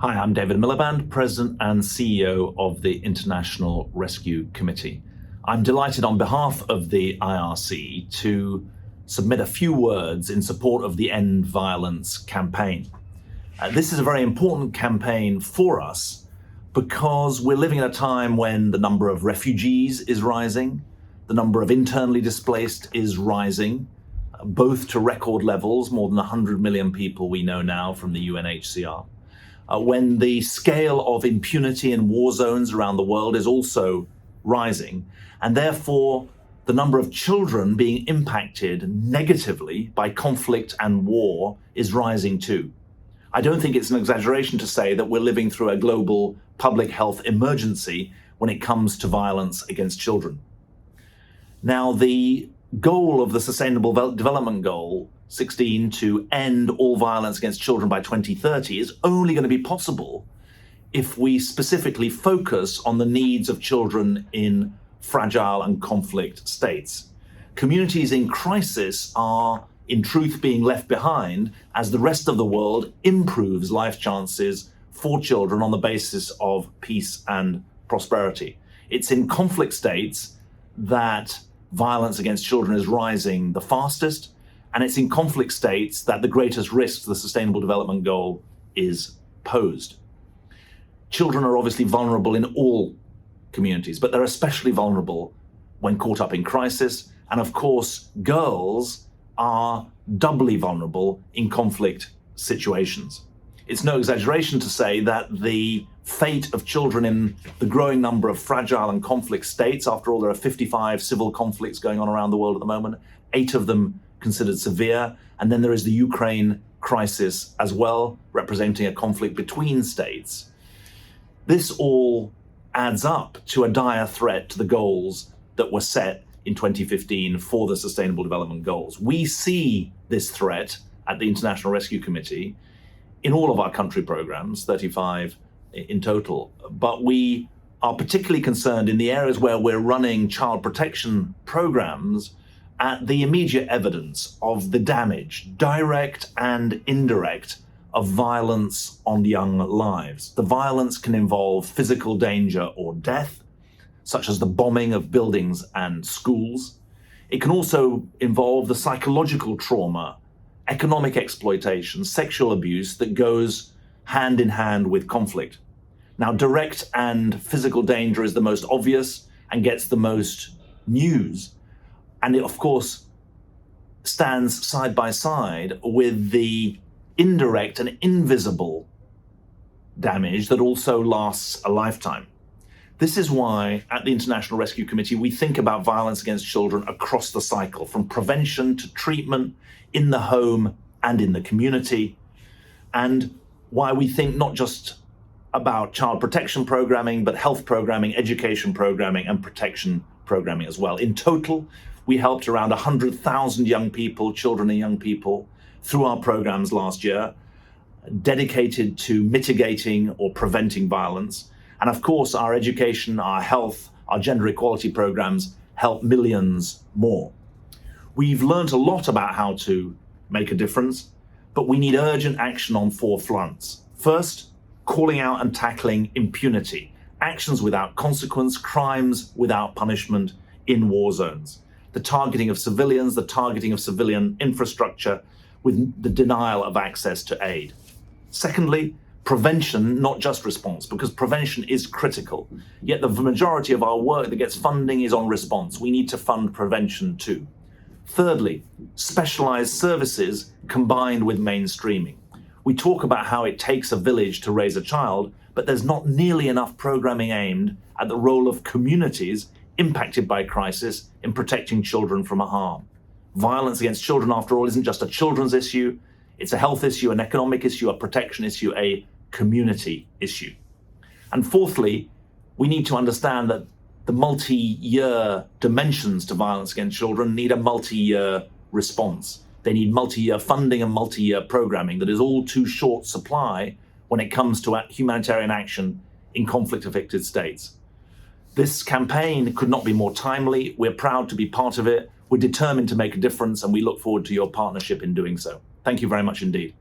Hi, I'm David Miliband, President and CEO of the International Rescue Committee. I'm delighted on behalf of the IRC to submit a few words in support of the End Violence campaign. This is a very important campaign for us because we're living in a time when the number of refugees is rising, the number of internally displaced is rising, both to record levels, more than 100 million people we know now from the UNHCR. When the scale of impunity in war zones around the world is also rising, and therefore the number of children being impacted negatively by conflict and war is rising too. I don't think it's an exaggeration to say that we're living through a global public health emergency when it comes to violence against children. Now, the goal of the Sustainable Development Goal 16 to end all violence against children by 2030 is only going to be possible if we specifically focus on the needs of children in fragile and conflict states. Communities in crisis are, in truth, being left behind as the rest of the world improves life chances for children on the basis of peace and prosperity. It's in conflict states that violence against children is rising the fastest, and it's in conflict states that the greatest risk to the Sustainable Development Goal is posed. Children are obviously vulnerable in all communities, but they're especially vulnerable when caught up in crisis. And of course, girls are doubly vulnerable in conflict situations. It's no exaggeration to say that the fate of children in the growing number of fragile and conflict states, after all, there are 55 civil conflicts going on around the world at the moment, 8 of them considered severe, and then there is the Ukraine crisis as well, representing a conflict between states. This all adds up to a dire threat to the goals that were set in 2015 for the Sustainable Development Goals. We see this threat at the International Rescue Committee in all of our country programs, 35 in total, but we are particularly concerned in the areas where we're running child protection programs at the immediate evidence of the damage, direct and indirect, of violence on young lives. The violence can involve physical danger or death, such as the bombing of buildings and schools. It can also involve the psychological trauma, economic exploitation, sexual abuse that goes hand in hand with conflict. Now, direct and physical danger is the most obvious and gets the most news. And it, of course, stands side by side with the indirect and invisible damage that also lasts a lifetime. This is why, at the International Rescue Committee, we think about violence against children across the cycle, from prevention to treatment, in the home and in the community, and why we think not just about child protection programming, but health programming, education programming, and protection programming as well. In total, we helped around 100,000 young people, children and young people, through our programs last year, dedicated to mitigating or preventing violence. And of course, our education, our health, our gender equality programs help millions more. We've learned a lot about how to make a difference, but we need urgent action on 4 fronts. First, calling out and tackling impunity, actions without consequence, crimes without punishment in war zones. The targeting of civilians, the targeting of civilian infrastructure with the denial of access to aid. Secondly, prevention, not just response, because prevention is critical. Yet the majority of our work that gets funding is on response. We need to fund prevention too. Thirdly, specialized services combined with mainstreaming. We talk about how it takes a village to raise a child, but there's not nearly enough programming aimed at the role of communities impacted by crisis in protecting children from harm. Violence against children, after all, isn't just a children's issue. It's a health issue, an economic issue, a protection issue, a community issue. And fourthly, we need to understand that the multi-year dimensions to violence against children need a multi-year response. They need multi-year funding and multi-year programming that is all too short supply when it comes to humanitarian action in conflict-affected states. This campaign could not be more timely. We're proud to be part of it. We're determined to make a difference, and we look forward to your partnership in doing so. Thank you very much indeed.